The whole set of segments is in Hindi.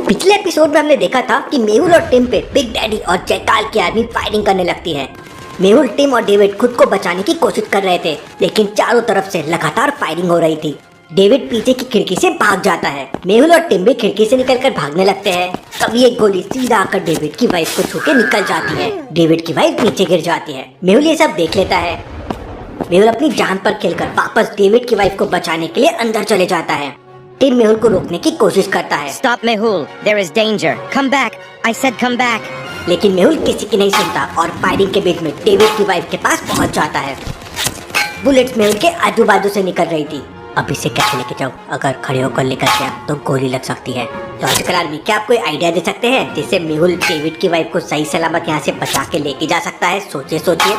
पिछले एपिसोड में हमने देखा था कि मेहुल और टिम पे बिग डैडी और जयकाल की आर्मी फायरिंग करने लगती है। मेहुल, टिम और डेविड खुद को बचाने की कोशिश कर रहे थे, लेकिन चारों तरफ से लगातार फायरिंग हो रही थी। डेविड पीछे की खिड़की से भाग जाता है। मेहुल और टिम भी खिड़की से निकलकर भागने लगते हैं। तभी एक गोली सीधा आकर डेविड की वाइफ को छू के निकल जाती है। डेविड की वाइफ नीचे गिर जाती है। मेहुल ये सब देख लेता है। मेहुल अपनी जान पर खेलकर वापस डेविड की वाइफ को बचाने के लिए अंदर चले जाता है। टिम मेहुल को रोकने की कोशिश करता है। Stop, Mehul. There is danger. Come back. I said come back. लेकिन मेहुल किसी की नहीं सुनता और फायरिंग के बीच में डेविड की वाइफ के पास पहुंच जाता है। बुलेट्स मेहुल के आजू बाजू से निकल रही थी। अब इसे कैसे लेके जाऊं? अगर खड़े होकर लेकर गया तो गोली लग सकती है। लॉजिकल आर्मी, क्या आप कोई आइडिया दे सकते हैं जिससे मेहुल डेविड की वाइफ को सही सलामत यहाँ से बचा के लेके जा सकता है? सोचिए।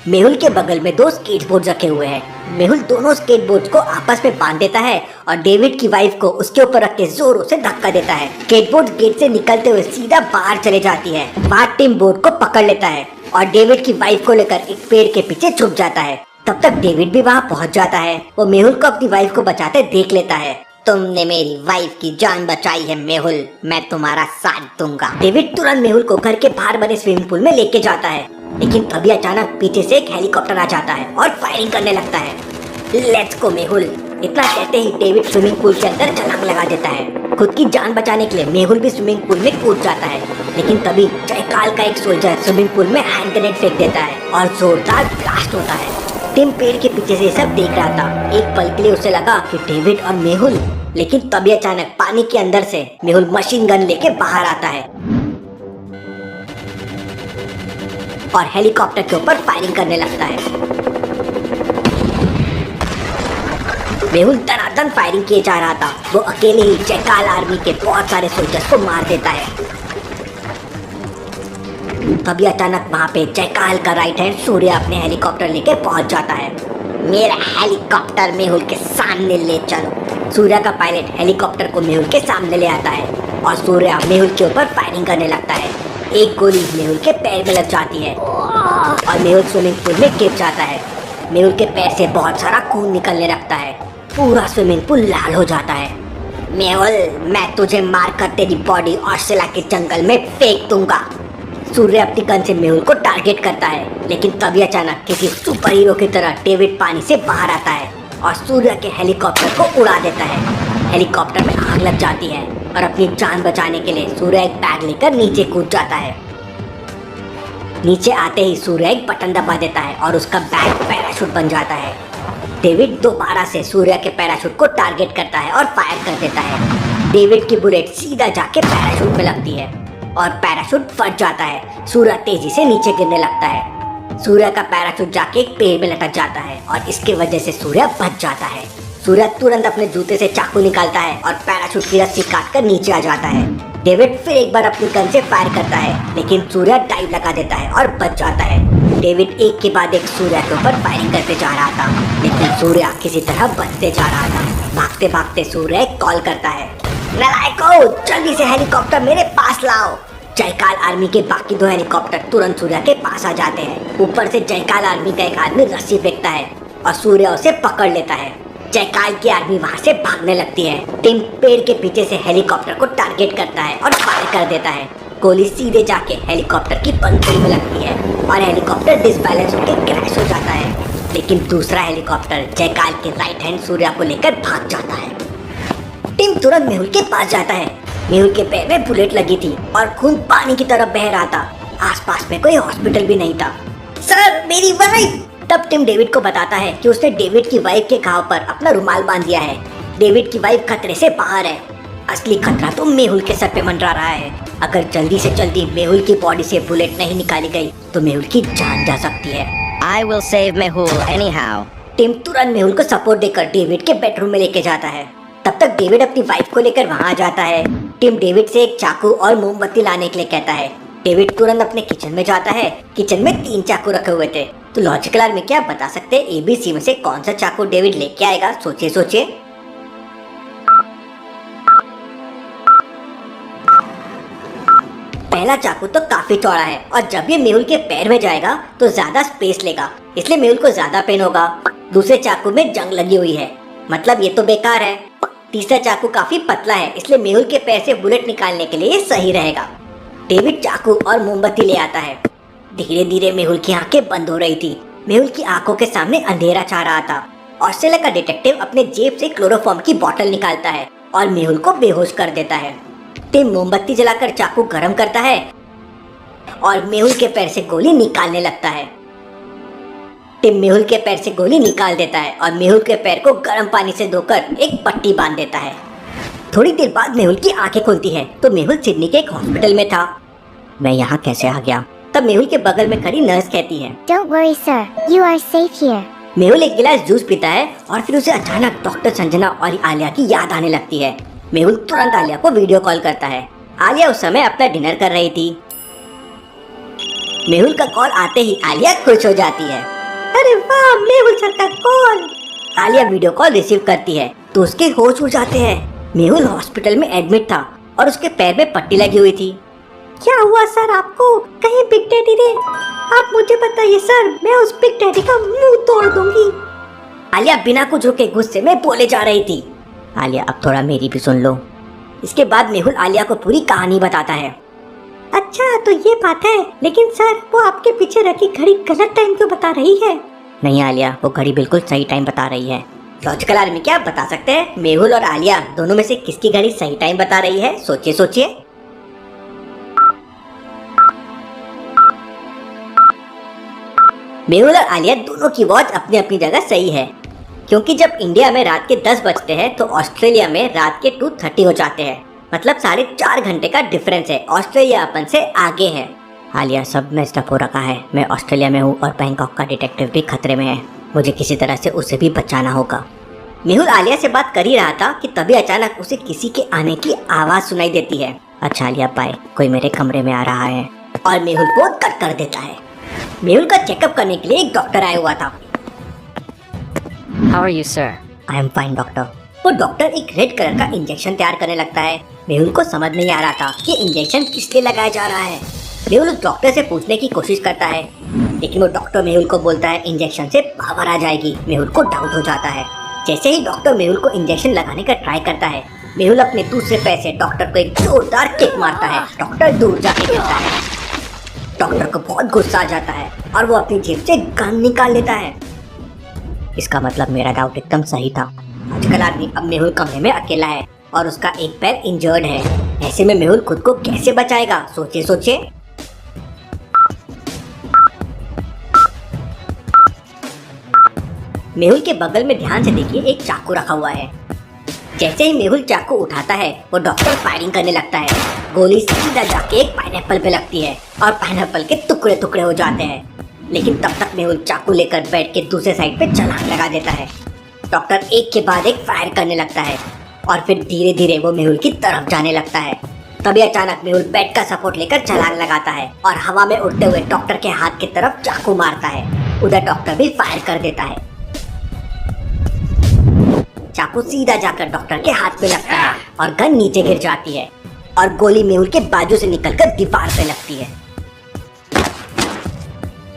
मेहुल के बगल में 2 स्केटबोर्ड रखे हुए हैं। मेहुल दोनों स्केटबोर्ड को आपस में बांध देता है और डेविड की वाइफ को उसके ऊपर रख के जोरों से धक्का देता है। स्केटबोर्ड गेट से निकलते हुए सीधा बाहर चले जाती है। बाहर टिम बोर्ड को पकड़ लेता है और डेविड की वाइफ को लेकर एक पेड़ के पीछे छुप जाता है। तब तक डेविड भी वहाँ पहुँच जाता है। वो मेहुल को अपनी वाइफ को बचाते देख लेता है। तुमने मेरी वाइफ की जान बचाई है मेहुल, मैं तुम्हारा साथ दूंगा। डेविड तुरंत मेहुल को घर के बाहर बने स्विमिंग पूल में लेके जाता है, लेकिन तभी अचानक पीछे से एक हेलीकॉप्टर आ जाता है और फायरिंग करने लगता है। लेट्स गो मेहुल, इतना कहते ही डेविड स्विमिंग पूल के अंदर छलांग लगा देता है। खुद की जान बचाने के लिए मेहुल भी स्विमिंग पूल में कूद जाता है, लेकिन तभी जयकाल का एक सोल्जर स्विमिंग पूल में हैंड ग्रेनेड फेंक देता है और जोरदार ब्लास्ट होता है। टिम पेड़ के पीछे से सब देख रहा था। एक पल के लिए उसे लगा कि डेविड और मेहुल, लेकिन तभी अचानक पानी के अंदर से मेहुल मशीन गन लेके बाहर आता है और हेलीकॉप्टर के ऊपर फायरिंग करने लगता है। मेहुल धनाधन फायरिंग किए जा रहा था। वो अकेले ही जयकाल आर्मी के बहुत सारे सोल्जर्स को मार देता है। तभी अचानक वहाँ पे जयकाल का राइट हैंड सूर्य अपने हेलीकॉप्टर लेके पहुंच जाता है। मेरा हेलीकॉप्टर मेहुल के सामने ले चलो। सूर्य का पायलट हेलीकॉप्टर को मेहुल के सामने ले आता है और सूर्य मेहुल के ऊपर फायरिंग करने लगता है। एक गोली मेहुल के पैर में लग जाती है और मेहुल स्विमिंग पूल में गिर जाता है। मेहुल के पैर से बहुत सारा खून निकलने लगता है। पूरा स्विमिंग पूल लाल हो जाता है। मेहुल, मैं तुझे मारकर तेरी बॉडी ऑस्ट्रेलिया के जंगल में फेंक दूंगा। सूर्य अपनी गन से मेहुल को टारगेट करता है, लेकिन तभी अचानक किसी सुपर हीरो की तरह डेविड पानी से बाहर आता है और सूर्य के हेलीकॉप्टर को उड़ा देता है। हेलीकॉप्टर में आग लग जाती है और अपनी जान बचाने के लिए सूर्य एक बैग लेकर नीचे कूद जाता है। नीचे आते ही सूर्य एक बटन दबा देता है और उसका बैग पैराशूट बन जाता है। डेविड दोबारा से सूर्य के पैराशूट को टारगेट करता है और फायर कर देता है। डेविड की बुलेट सीधा जाके पैराशूट में लगती है और पैराशूट फट जाता है। सूर्य तेजी से नीचे गिरने लगता है। सूर्य का पैराशूट जाके एक पेड़ में लटक जाता है और इसके वजह से सूर्य बच जाता है। सूर्य तुरंत अपने जूते से चाकू निकालता है और पैराशूट की रस्सी काटकर नीचे आ जाता है। डेविड फिर एक बार अपनी गन से फायर करता है, लेकिन सूर्य डाइव लगा देता है और बच जाता है। डेविड एक के बाद एक सूर्य के ऊपर फायरिंग करते जा रहा था, लेकिन सूर्य किसी तरह बचते जा रहा था। भागते भागते सूर्य कॉल करता है, नालायकों, जल्दी से हेलीकॉप्टर मेरे पास लाओ। जयकाल आर्मी के बाकी 2 हेलीकॉप्टर तुरंत सूर्य के पास आ जाते हैं। ऊपर से जयकाल आर्मी का एक आदमी रस्सी फेंकता है और सूर्य उसे पकड़ लेता है। जयकाल की आर्मी वहाँ से भागने लगती है। टिम पेड़ के पीछे से हेलीकॉप्टर को टारगेट करता है और फायर कर देता है। गोली सीधे जाके हेलीकॉप्टर की पंखुड़ी में लगती है और हेलीकॉप्टर डिसबैलेंस होकर क्रैश हो जाता है। लेकिन दूसरा हेलीकॉप्टर जयकाल के राइट हैंड सूर्य को लेकर भाग जाता है। टिम तुरंत मेहुल के पास जाता है। मेहुल के पैर में बुलेट लगी थी और खून पानी की तरफ बह रहा था। आसपास में कोई हॉस्पिटल भी नहीं था। सर, मेरी वाइफ! तब टिम डेविड को बताता है कि उसने डेविड की वाइफ के घाव पर अपना रुमाल बांध दिया है। डेविड की वाइफ खतरे से बाहर है। असली खतरा तो मेहुल के सर पे मंडरा रहा है। अगर जल्दी से जल्दी मेहुल की बॉडी से बुलेट नहीं निकाली गई तो मेहुल की जान जा सकती है। I will save Mehul anyhow. Team तुरंत मेहुल को सपोर्ट देकर डेविड के बेडरूम में लेके जाता है। तब तक डेविड अपनी वाइफ को लेकर वहाँ जाता है। टिम डेविड से एक चाकू और मोमबत्ती लाने के लिए कहता है। डेविड तुरंत अपने किचन में जाता है। किचन में 3 चाकू रखे हुए थे। तो लॉजिकल आर्मी, क्या आप बता सकते हैं ABC में से कौन सा चाकू डेविड लेके आएगा? सोचिए। पहला चाकू तो काफी चौड़ा है और जब ये मेहुल के पैर में जाएगा तो ज्यादा स्पेस लेगा, इसलिए मेहुल को ज्यादा पेन होगा। दूसरे चाकू में जंग लगी हुई है, मतलब ये तो बेकार है। तीसरा चाकू काफी पतला है, इसलिए मेहुल के पैर से बुलेट निकालने के लिए ये सही रहेगा। डेविड चाकू और मोमबत्ती ले आता है। धीरे धीरे मेहुल की आंखें बंद हो रही थी। मेहुल की आंखों के सामने अंधेरा छा रहा था। ऑस्ट्रेलिया का डिटेक्टिव अपने जेब से क्लोरोफॉर्म की बोतल निकालता है और मेहुल को बेहोश कर देता है। टिम मोमबत्ती जलाकर चाकू गरम करता है और मेहुल के पैर से गोली निकालने लगता है। टिम मेहुल के पैर से गोली निकाल देता है और मेहुल के पैर को गर्म पानी से धोकर एक पट्टी बांध देता है। थोड़ी देर बाद मेहुल की आंखें खुलती हैं तो मेहुल सिडनी के एक हॉस्पिटल में था। मैं यहाँ कैसे आ गया? तब मेहुल के बगल में खड़ी नर्स कहती है, Don't worry, sir. You are safe here. Mehul एक गिलास जूस पीता है और फिर उसे अचानक डॉक्टर संजना और आलिया की याद आने लगती है। मेहुल तुरंत आलिया को वीडियो कॉल करता है। आलिया उस समय अपना डिनर कर रही थी। मेहुल का कॉल आते ही आलिया खुश हो जाती है। अरे वाह, मेहुल सर का call. Alia video call receive करती है तो उसके होश उड़ जाते हैं। मेहुल हॉस्पिटल में एडमिट था और उसके पैर में पट्टी लगी हुई थी। क्या हुआ सर आपको? कहीं बिग डैडी ने? आप मुझे बताइए सर, मैं उस बिग डैडी का मुंह तोड़ दूंगी। आलिया बिना कुछ रुके गुस्से में बोले जा रही थी। आलिया अब थोड़ा मेरी भी सुन लो। इसके बाद मेहुल आलिया को पूरी कहानी बताता है। अच्छा तो ये बात है, लेकिन सर वो आपके पीछे रखी घड़ी गलत टाइम क्यों बता रही है? नहीं आलिया, वो घड़ी बिल्कुल सही टाइम बता रही है। लॉजिकल आर्मी क्या बता सकते हैं मेहुल और आलिया दोनों में से किसकी घड़ी सही टाइम बता रही है? सोचिए सोचिए। मेहुल और आलिया दोनों की वॉच अपनी अपनी जगह सही है, क्योंकि जब इंडिया में रात के 10 बजते हैं तो ऑस्ट्रेलिया में रात के 2:30 हो जाते हैं। मतलब 4.5 घंटे का डिफरेंस है। ऑस्ट्रेलिया अपन से आगे है। आलिया सब मेस्ड अप हो रखा है। मैं ऑस्ट्रेलिया में हूँ और बैंकॉक का डिटेक्टिव भी खतरे में है। मुझे किसी तरह से उसे भी बचाना होगा। मेहुल आलिया से बात कर ही रहा था कि तभी अचानक उसे किसी के आने की आवाज सुनाई देती है। अच्छा आलिया बाय, कोई मेरे कमरे में आ रहा है। और मेहुल फोन कट कर देता है। मेहुल का चेकअप करने के लिए एक डॉक्टर आया हुआ था। How are you, sir? I am fine doctor. वो डॉक्टर एक रेड कलर का इंजेक्शन तैयार करने लगता है। मेहुल को समझ नहीं आ रहा था कि इंजेक्शन किस लिए लगाया जा रहा है। मेहुल उस डॉक्टर से पूछने की कोशिश करता है, लेकिन वो डॉक्टर मेहुल को बोलता है इंजेक्शन से पावर आ जाएगी। मेहुल को डाउट हो जाता है। जैसे ही डॉक्टर मेहुल को इंजेक्शन लगाने का ट्राई करता है, मेहुल अपने दूसरे पैर से डॉक्टर को एक जोरदार किक मारता है। डॉक्टर दूर जाके गिरता है। डॉक्टर को बहुत गुस्सा आ जाता है और वो अपनी जेब से गन निकाल लेता है। इसका मतलब मेरा डाउट एकदम सही था। आजकल आदमी अब मेहुल कमरे में अकेला है और उसका एक पैर इंजर्ड है। ऐसे में मेहुल खुद को कैसे बचाएगा? सोचिए सोचिए। मेहुल के बगल में ध्यान से देखिए, एक चाकू रखा हुआ है। जैसे ही मेहुल चाकू उठाता है वो डॉक्टर फायरिंग करने लगता है। गोली सीधा जाके एक पाइनएप्पल पे लगती है और पाइनएप्पल के टुकड़े टुकड़े हो जाते हैं। लेकिन तब तक मेहुल चाकू लेकर बेड के दूसरे साइड पे छलांग लगा देता है। डॉक्टर एक के बाद एक फायर करने लगता है और फिर धीरे धीरे वो मेहुल की तरफ जाने लगता है। तभी अचानक मेहुल बेड का सपोर्ट लेकर छलांग लगाता है और हवा में उड़ते हुए डॉक्टर के हाथ की तरफ चाकू मारता है। उधर डॉक्टर भी फायर कर देता है। चाकू सीधा जाकर डॉक्टर के हाथ में लगता है और गन नीचे गिर जाती है और गोली मेहुल के बाजू से निकलकर दीवार पे लगती है।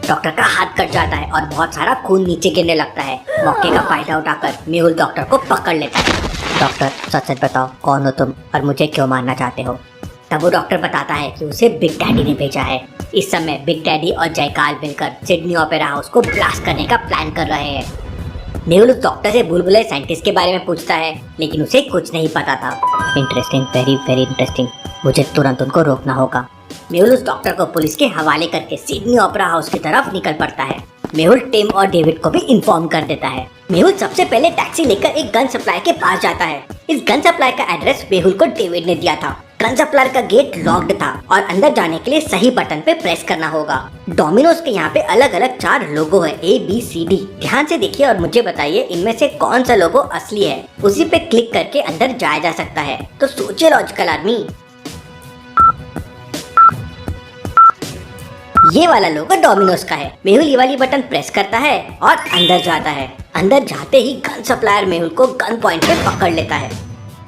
डॉक्टर का हाथ कट जाता है और बहुत सारा खून नीचे गिरने लगता है। मौके का फायदा उठाकर मेहुल डॉक्टर को पकड़ लेता है। डॉक्टर सच सच बताओ, कौन हो तुम और मुझे क्यों मारना चाहते हो? तब वो डॉक्टर बताता है कि उसे बिग डैडी ने भेजा है। इस समय बिग डैडी और जयकाल मिलकर सिडनी ओपेरा हाउस को ब्लास्ट करने का प्लान कर रहे हैं। मेहुल उस डॉक्टर से बुलबुले साइंटिस्ट के बारे में पूछता है, लेकिन उसे कुछ नहीं पता था। Interesting, very very interesting. मुझे तुरंत उनको रोकना होगा। मेहुल उस डॉक्टर को पुलिस के हवाले करके सिडनी ओपेरा हाउस की तरफ निकल पड़ता है। मेहुल टिम और डेविड को भी इन्फॉर्म कर देता है। मेहुल सबसे पहले टैक्सी लेकर एक गन सप्लाई के पास जाता है। इस गन सप्लाई का एड्रेस मेहुल को डेविड ने दिया था। गन सप्लायर का गेट लॉक्ड था और अंदर जाने के लिए सही बटन पे प्रेस करना होगा। डोमिनोज के यहाँ पे अलग अलग 4 लोगो है, ABCD। ध्यान से देखिए और मुझे बताइए इनमें से कौन सा लोगो असली है। उसी पे क्लिक करके अंदर जाया जा सकता है। तो सोचिए लॉजिकल आदमी। ये वाला लोगो डोमिनोज का है। मेहुल ये वाली बटन प्रेस करता है और अंदर जाता है। अंदर जाते ही गन सप्लायर मेहुल को गन पॉइंट पे पकड़ लेता है।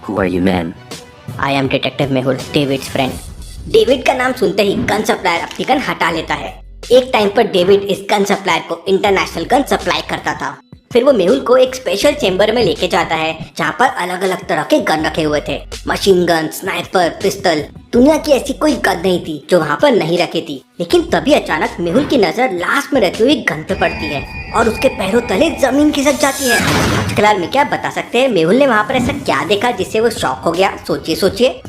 Who are you, man? I am detective Mehul, David's friend. David का नाम सुनते ही गन सप्लायर अपनी गन हटा लेता है। एक टाइम पर डेविड इस गन सप्लायर को इंटरनेशनल गन सप्लाई करता था। फिर वो मेहुल को एक स्पेशल चेम्बर में लेके जाता है जहाँ पर अलग अलग तरह के गन रखे हुए थे। Machine gun, sniper, pistol. दुनिया की ऐसी कोई गन नहीं थी जो वहाँ पर नहीं रखी थी। लेकिन तभी अचानक मेहुल की नजर लास्ट में रखी हुई गन पे पड़ती है और उसके पैरों तले जमीन खिसक जाती है। आजकल में क्या बता सकते हैं मेहुल ने वहाँ पर ऐसा क्या देखा जिससे वो शॉक हो गया? सोचिए सोचिए।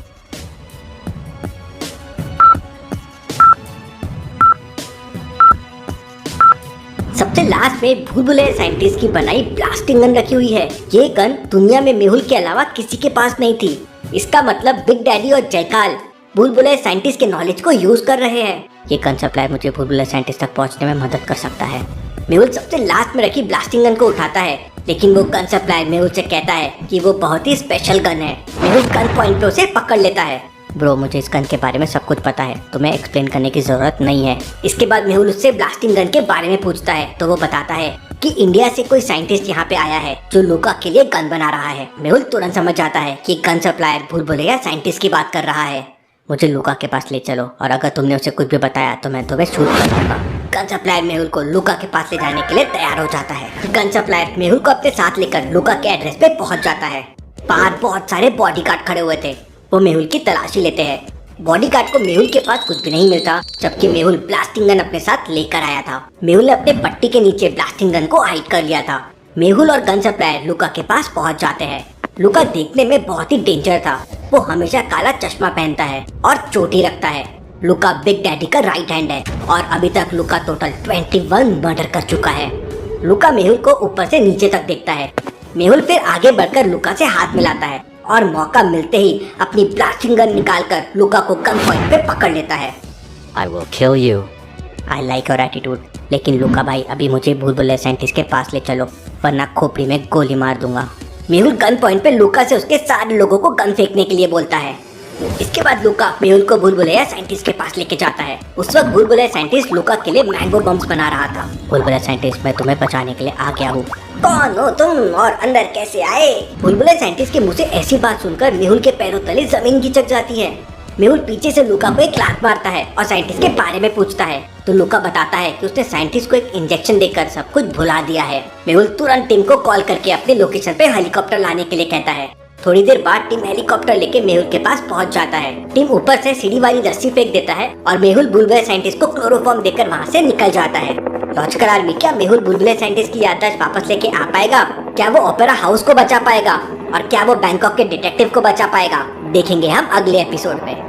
सबसे लास्ट में भूल भुलैया साइंटिस्ट की बनाई ब्लास्टिंग गन रखी हुई है। ये गन दुनिया में मेहुल के अलावा किसी के पास नहीं थी। इसका मतलब बिग डैडी और जयकाल भूल भुलैया साइंटिस्ट के नॉलेज को यूज कर रहे हैं। ये गन सप्लाई मुझे भूल भुलैया साइंटिस्ट तक पहुंचने में मदद कर सकता है। मेहुल सबसे लास्ट में रखी ब्लास्टिंग गन को उठाता है, लेकिन वो गन सप्लाई मेहुल से कहता है कि वो बहुत ही स्पेशल गन है। मेहुल गन पॉइंट पे उसे पकड़ लेता है। ब्रो, मुझे इस गन के बारे में सब कुछ पता है, तुम्हें एक्सप्लेन करने की जरूरत नहीं है। इसके बाद मेहुल उससे ब्लास्टिंग गन के बारे में पूछता है तो वो बताता है कि इंडिया से कोई साइंटिस्ट यहाँ पे आया है जो लूका के लिए गन बना रहा है। मेहुल तुरंत समझ जाता है कि गन सप्लायर भूल भुलैया साइंटिस्ट की बात कर रहा है। मुझे लूका के पास ले चलो और अगर तुमने उसे कुछ भी बताया तो मैं तुम्हें शूट कर दूंगा। गन सप्लायर मेहुल को लूका के पास ले जाने के लिए तैयार हो जाता है। गन सप्लायर मेहुल को अपने साथ लेकर लूका के एड्रेस पे पहुंच जाता है। बाहर बहुत सारे बॉडीगार्ड खड़े हुए थे। वो मेहुल की तलाशी लेते हैं। बॉडीगार्ड को मेहुल के पास कुछ भी नहीं मिलता, जबकि मेहुल ब्लास्टिंग गन अपने साथ लेकर आया था। मेहुल ने अपने पट्टी के नीचे ब्लास्टिंग गन को हाइड कर लिया था। मेहुल और गन सप्लायर लूका के पास पहुंच जाते हैं। लूका देखने में बहुत ही डेंजर था। वो हमेशा काला चश्मा पहनता है और चोटी रखता है। लूका बिग डैडी का राइट हैंड है और अभी तक लूका टोटल 21 मर्डर कर चुका है। लूका मेहुल को ऊपर से नीचे तक देखता है। मेहुल फिर आगे बढ़कर लूका से हाथ मिलाता है और मौका मिलते ही अपनी ब्लास्टिंग गन निकालकर लूका को गन पॉइंट पे पकड़ लेता है। I will kill you. I like your attitude। लेकिन लूका भाई, अभी मुझे भूल भुलैया साइंटिस्ट के पास ले चलो वरना खोपड़ी में गोली मार दूंगा। मेहुल गन पॉइंट पे लूका से उसके सारे लोगों को गन फेंकने के लिए बोलता है। इसके बाद लूका मेहुल को भूल भुलैया साइंटिस्ट के पास लेके जाता है। उस वक्त भूल भुलैया साइंटिस्ट लूका के लिए मैंगो बम्स बना रहा था। भूल भुलैया साइंटिस्ट, मैं तुम्हें बचाने के लिए आ गया हूँ। कौन हो तुम और अंदर कैसे आए? भूल भुलैया साइंटिस्ट के मुंह से ऐसी बात सुनकर मेहुल के पैरों तले जमीन खिसक जाती है। मेहुल पीछे से लूका को एक लात मारता है और साइंटिस्ट के बारे में पूछता है तो लूका बताता है कि उसने साइंटिस्ट को एक इंजेक्शन देकर सब कुछ भुला दिया है। मेहुल तुरंत टीम को कॉल करके अपने लोकेशन पे हेलीकॉप्टर लाने के लिए कहता है। थोड़ी देर बाद टीम हेलीकॉप्टर लेके मेहुल के पास पहुंच जाता है। टीम ऊपर से सीढ़ी वाली रस्सी फेंक देता है और मेहुल भूल भुलैया साइंटिस्ट को क्लोरोफॉर्म देकर वहाँ से निकल जाता है। लॉजिकल आर्मी, क्या मेहुल भूल भुलैया साइंटिस्ट की याददाश्त वापस लेके आ पाएगा? क्या वो ओपेरा हाउस को बचा पाएगा? और क्या वो बैंकॉक के डिटेक्टिव को बचा पाएगा? देखेंगे हम अगले एपिसोड में।